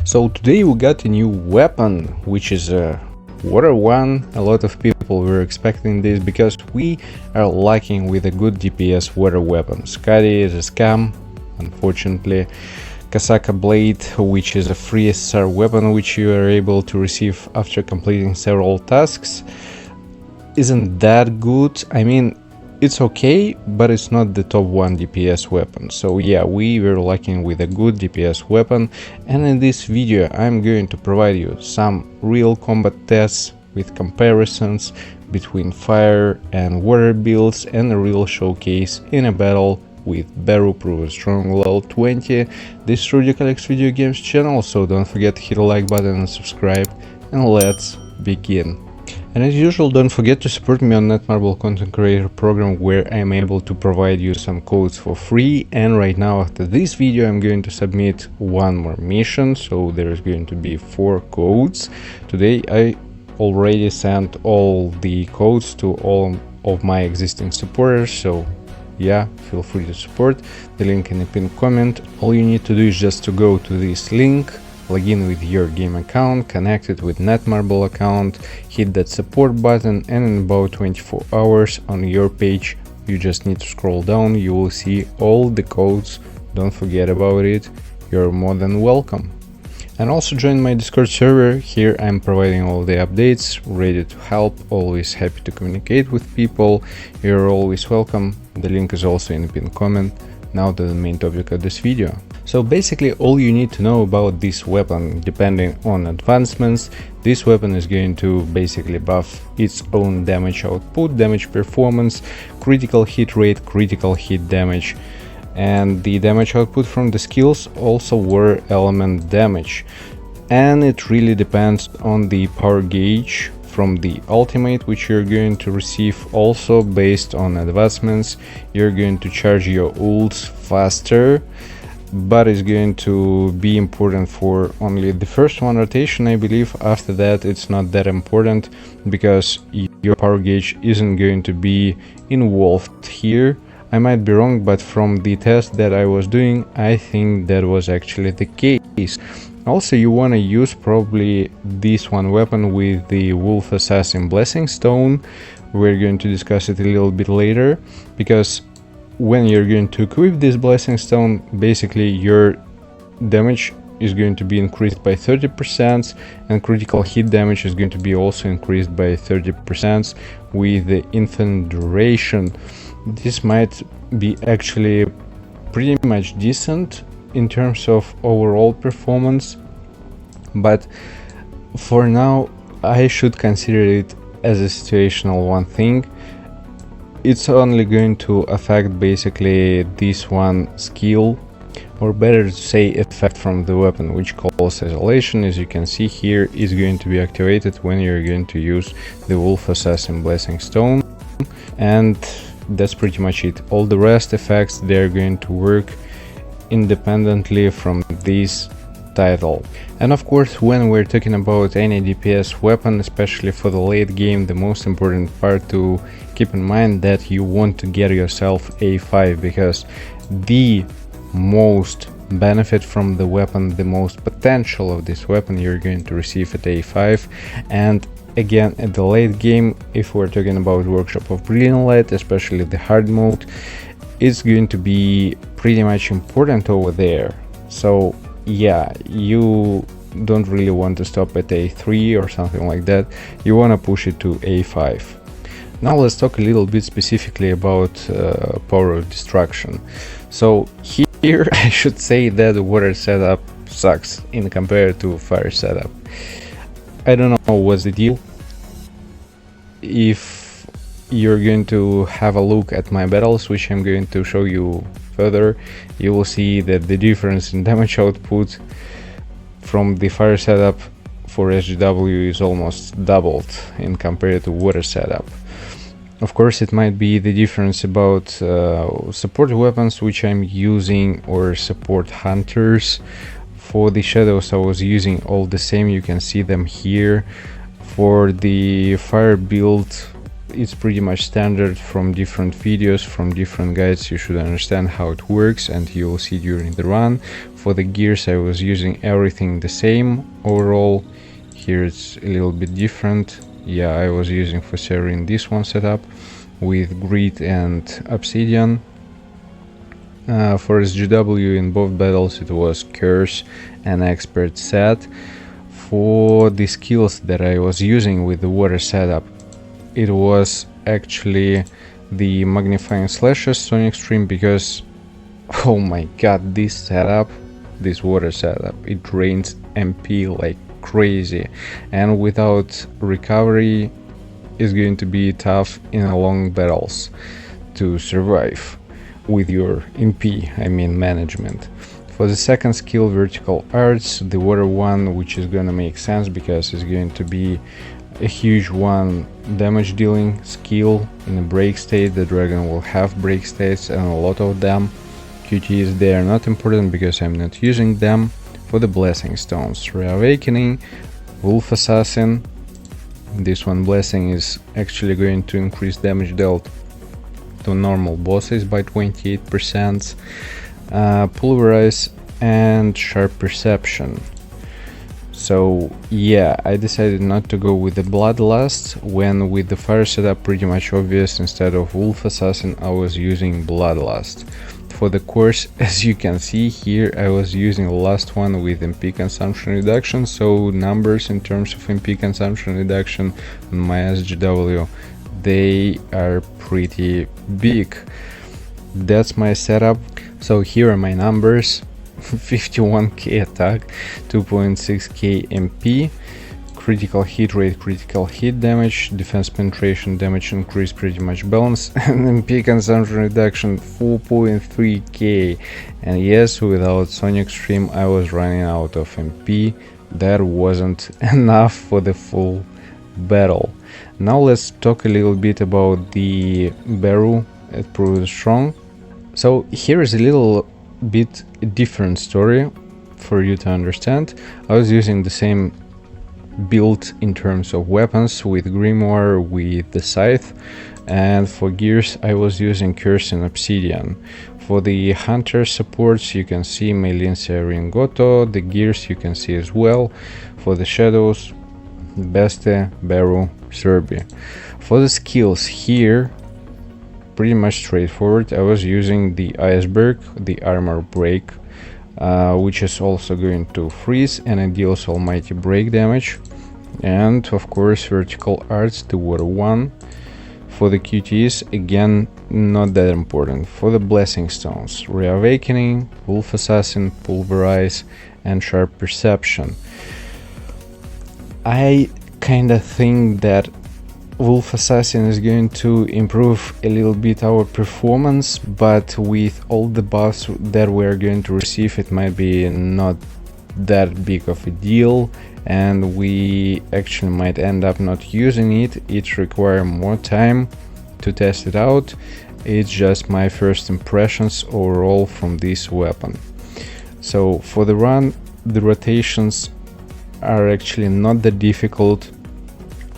So today we got a new weapon, which is a water one. A lot of people were expecting this because we are lacking with a good DPS water weapon. Scythe is a scam, unfortunately. Kasaka Blade, which is a free SR weapon which you are able to receive after completing several tasks, isn't that good. I mean, it's okay, but it's not the top 1 DPS weapon. So yeah, we were lacking with a good DPS weapon, and in this video I'm going to provide you some real combat tests with comparisons between fire and water builds and a real showcase in a battle with Beru POS strong level 20. This is Rudy Collects Video Games channel, so don't forget to hit the like button and subscribe, and let's begin. And as usual, don't forget to support me on Netmarble Content Creator Program, where I'm able to provide you some codes for free. And right now, after this video, I'm going to submit one more mission, so there's going to be 4 codes. Today I already sent all the codes to all of my existing supporters, so yeah, feel free to support. The link in the pinned comment. All you need to do is just to go to this link, log in with your game account, connect it with Netmarble account, hit that support button, and in about 24 hours on your page you just need to scroll down, you will see all the codes. Don't forget about it, you're more than welcome. And also join my Discord server. Here I'm providing all the updates, ready to help, always happy to communicate with people. You're always welcome. The link is also in the pinned comment. Now to the main topic of this video. So basically all you need to know about this weapon, depending on advancements, this weapon is going to basically buff its own damage output, damage performance, critical hit rate, critical hit damage, and the damage output from the skills also were element damage. And it really depends on the power gauge from the ultimate which you're going to receive. Also based on advancements, you're going to charge your ults faster, but it's going to be important for only the first one rotation, I believe. After that it's not that important because your power gauge isn't going to be involved here. I might be wrong, but from the test that I was doing, I think that was actually the case. Also, you want to use probably this one weapon with the Wolf Assassin Blessing Stone. We're going to discuss it a little bit later, because when you're going to equip this Blessing Stone, basically your damage is going to be increased by 30%, and critical hit damage is going to be also increased by 30% with the infinite duration. This might be actually pretty much decent in terms of overall performance, but for now I should consider it as a situational one thing. It's only going to affect basically this one skill, or better to say effect from the weapon, which calls isolation. As you can see here, is going to be activated when you're going to use the Wolf Assassin Blessing Stone, and that's pretty much it. All the rest effects, they're going to work independently from this title. And of course, when we're talking about any DPS weapon, especially for the late game, the most important part to keep in mind that you want to get yourself A5, because the most benefit from the weapon, the most potential of this weapon, you're going to receive at A5. And again, at the late game, if we're talking about Workshop of Brilliant Light, especially the hard mode, it's going to be pretty much important over there. So yeah, you don't really want to stop at A3 or something like that, you want to push it to A5. Now let's talk a little bit specifically about Power of Destruction. So here I should say that the water setup sucks in compared to fire setup. I don't know what's the deal. If you're going to have a look at my battles, which I'm going to show you further, you will see that the difference in damage output from the fire setup for SGW is almost doubled in compared to water setup. Of course, it might be the difference about support weapons which I'm using, or support hunters. For the shadows I was using all the same, you can see them here. For the fire build, it's pretty much standard from different videos, from different guides. You should understand how it works, and you will see during the run. For the gears, I was using everything the same overall. Here it's a little bit different. Yeah, I was using for serine this one setup with grid and obsidian. For SGW in both battles it was curse and expert set. For the skills that I was using with the water setup, it was actually the magnifying slashes sonic stream, because oh my god, this setup, this water setup, it drains MP like crazy, and without recovery is going to be tough in long battles to survive with your MP, I mean management. For the second skill, vertical arts, the water one, which is gonna make sense because it's going to be a huge one damage dealing skill in a break state. The dragon will have break states and a lot of them. QTs, they are not important because I'm not using them. For the blessing stones, reawakening, wolf assassin, this one blessing is actually going to increase damage dealt to normal bosses by 28%. Pulverize and sharp perception. So yeah, I decided not to go with the bloodlust, when with the fire setup pretty much obvious, instead of wolf assassin I was using bloodlust. For the course, as you can see here, I was using the last one with MP consumption reduction, so numbers in terms of MP consumption reduction on my SGW, they are pretty big. That's my setup. So here are my numbers: 51k attack, 2.6k MP, critical hit rate, critical hit damage, defense penetration, damage increase pretty much balanced, and MP consumption reduction 4.3k. And yes, without Sonic Stream I was running out of MP. That wasn't enough for the full battle. Now let's talk a little bit about the Beru. It proves strong. So here is a little bit a different story for you to understand. I was using the same build in terms of weapons with grimoire, with the scythe, and for gears I was using curse and obsidian. For the hunter supports you can see Melincia Ringoto, the gears you can see as well. For the shadows, Beste, Beru, Serbi. For the skills here, pretty much straightforward. I was using the iceberg, the armor break, which is also going to freeze and it deals almighty break damage. And of course vertical arts, the water one. For the QTs, again, not that important. For the blessing stones, reawakening, wolf assassin, pulverize, and sharp perception. I kinda think that wolf assassin is going to improve a little bit our performance, but with all the buffs that we're going to receive, it might be not that big of a deal, and we actually might end up not using it. It requires more time to test it out. It's just my first impressions overall from this weapon. So for the run, the rotations are actually not that difficult.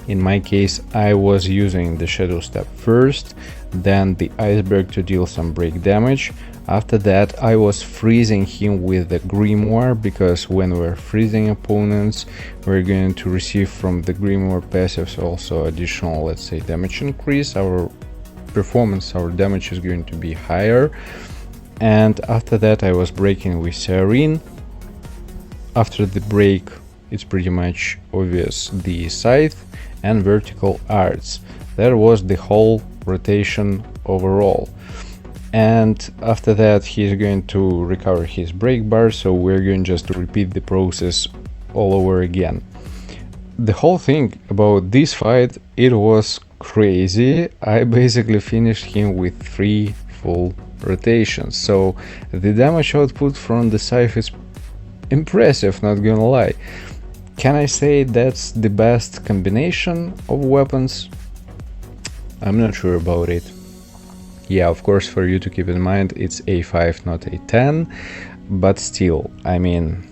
In my case, I was using the shadow step first, then the iceberg to deal some break damage. After that, I was freezing him with the grimoire, because when we're freezing opponents, we're going to receive from the grimoire passives also additional, let's say, damage increase. Our performance, our damage is going to be higher. And after that, I was breaking with Serene. After the break, it's pretty much obvious, the scythe and vertical arts. That was the whole rotation overall. And after that he's going to recover his break bar, so we're going just to repeat the process all over again. The whole thing about this fight, it was crazy. I basically finished him with 3 full rotations, so the damage output from the scythe is impressive, not gonna lie. Can I say that's the best combination of weapons? I'm not sure about it. Yeah, of course, for you to keep in mind, it's A5, not A10, but still, I mean,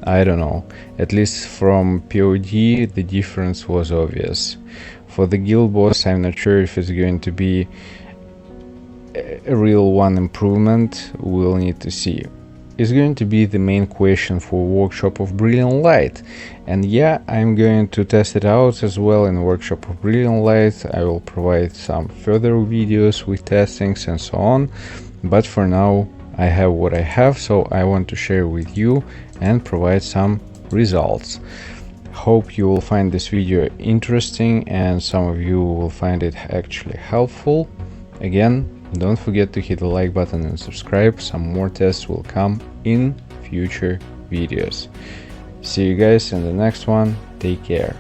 I don't know. At least from PoD, the difference was obvious. For the guild boss, I'm not sure if it's going to be a real one improvement. We'll need to see. Is going to be the main question for Workshop of Brilliant Light, and yeah, I'm going to test it out as well in Workshop of Brilliant Light. I will provide some further videos with testings and so on, but for now I have what I have, so I want to share with you and provide some results. Hope you will find this video interesting and some of you will find it actually helpful. Again, don't forget to hit the like button and subscribe. Some more tests will come in future videos. See you guys in the next one. Take care.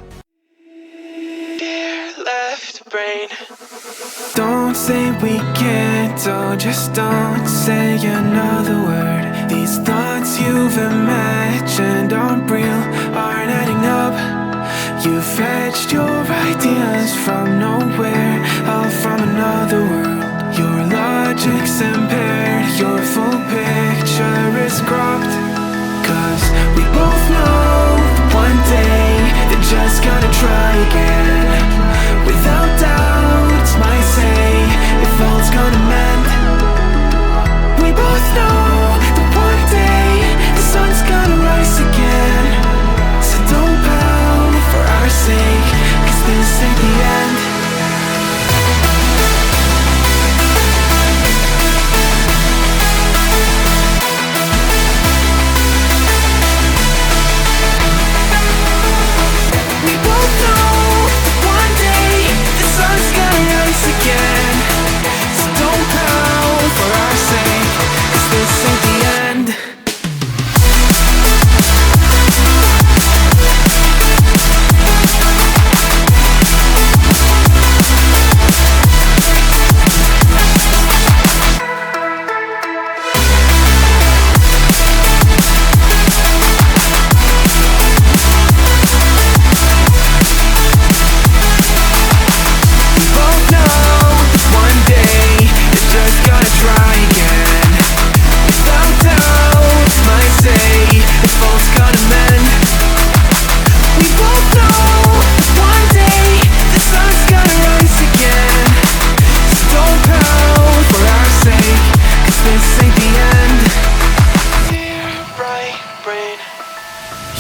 Dear left brain, don't say we can't, oh just don't say another word. These thoughts you've imagined aren't real, aren't adding up. You fetched your ideas from nowhere, all from another world. Your logic's impaired, your full picture is cropped. Cause we both know that one day they're just gonna try again. Without doubt, it's my say, if all's gonna mend. We both know that one day the sun's gonna rise again. So don't pout for our sake, cause this ain't the end.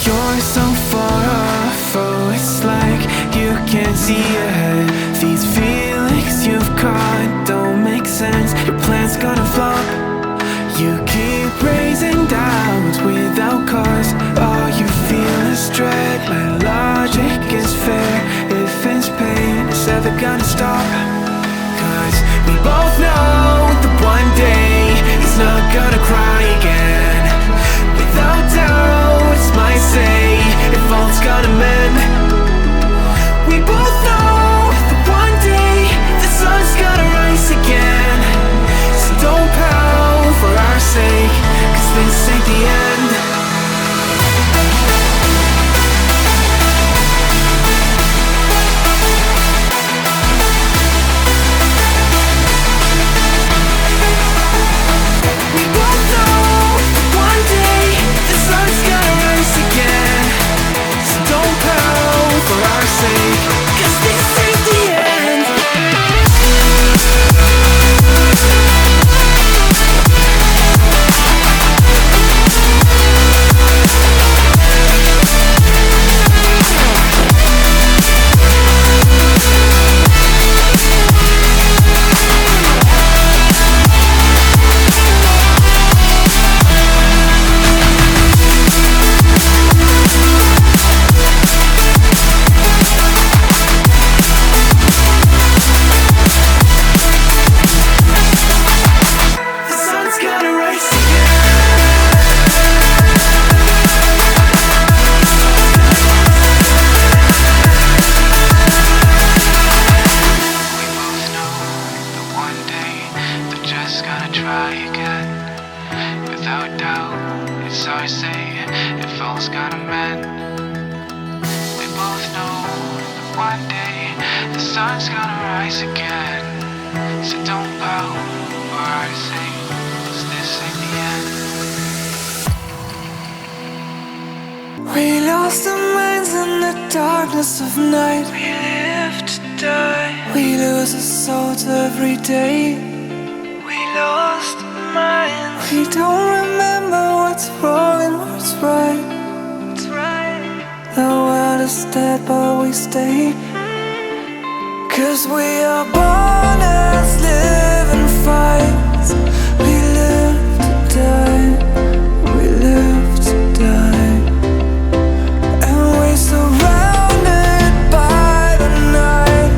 You're so far off, oh it's like you can't see ahead. These feelings you've caught don't make sense, your plan's gonna flop. You keep raising doubts without cause, all you feel is dread. My logic is fair, if it's pain, it's ever gonna stop. Cause we both know that one day he's not gonna cry again. Without doubt, it's my say, if all's gonna mend. We both know that one day the sun's gonna rise again. So don't pout for our sake, cause this ain't the end. We both know that one day the sun's gonna rise again. So don't pout for our sake, cause this ain't the end. The sun's gonna rise We both know that one day they're just gonna try again. Without doubt, it's our say, if all's gonna mend. We both know that one day the sun's gonna rise again. So don't pout for our sake, 'cause this ain't the end. We lost our minds in the darkness of night. We lived die. We lose our souls every day. We lost minds. We don't remember what's wrong and what's right. The world is dead but we stay. 'Cause we are born as living fights. We live to die. We live to die. And we're surrounded by the night.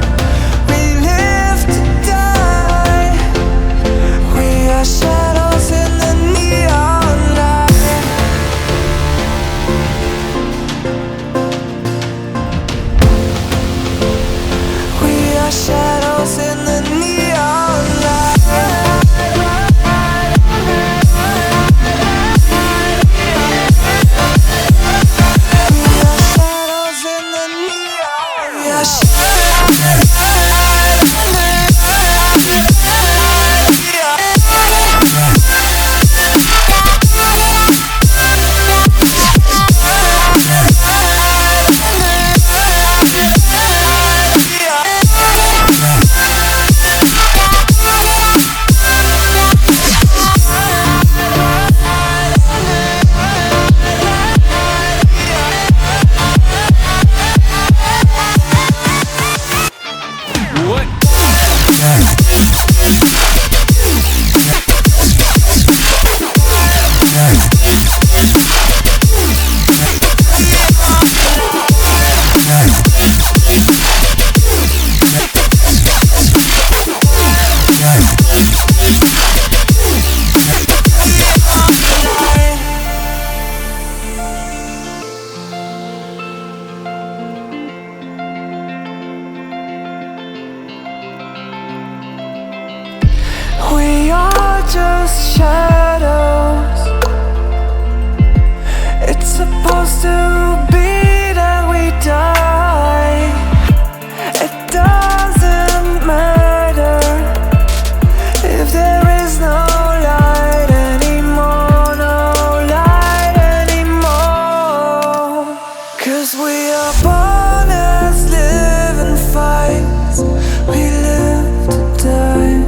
We live to die. We are shadows in the neon light. We are shadows in the neon light. We are shadows in the neon. We are We are just shadows. It's supposed to be that we die. It doesn't matter if there is no light anymore, no light anymore. 'Cause we are born as living fights. We live to die.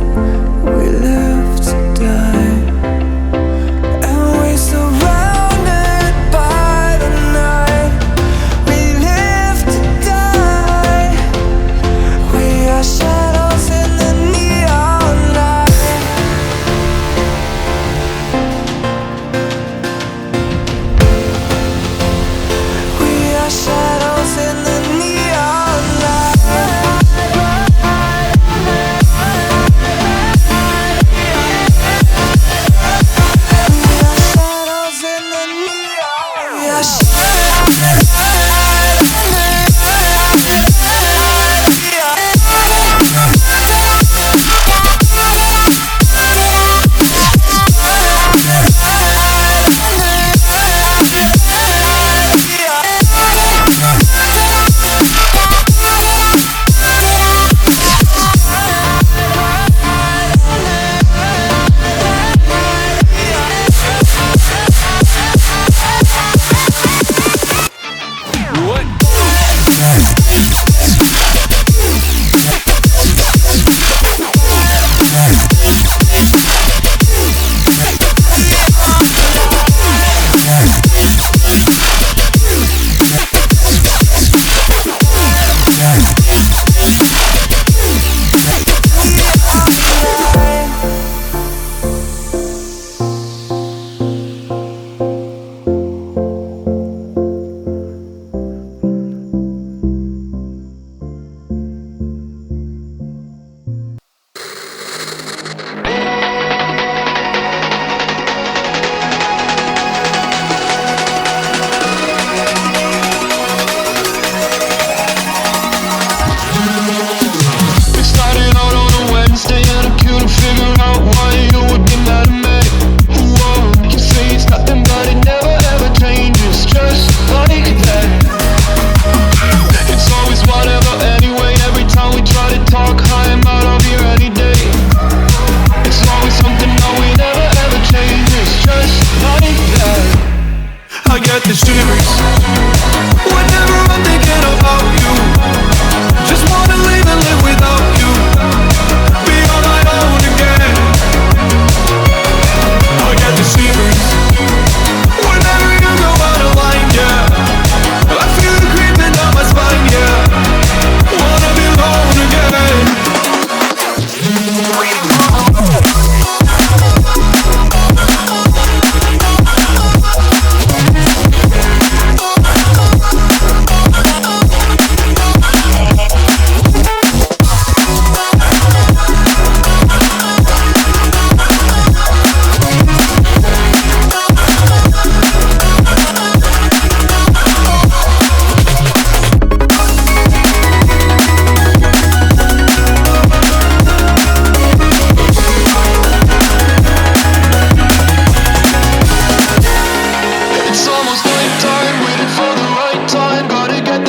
We live to die. And we're surrounded by the night. We live to die. We are shadows in the neon light. We are shadows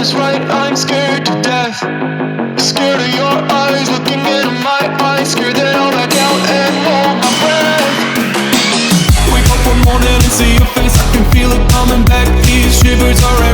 is right, I'm scared to death. Scared of your eyes looking into my eyes. Scared that I'll back out and hold my breath. Wake up one morning and see your face, I can feel it coming back. These shivers are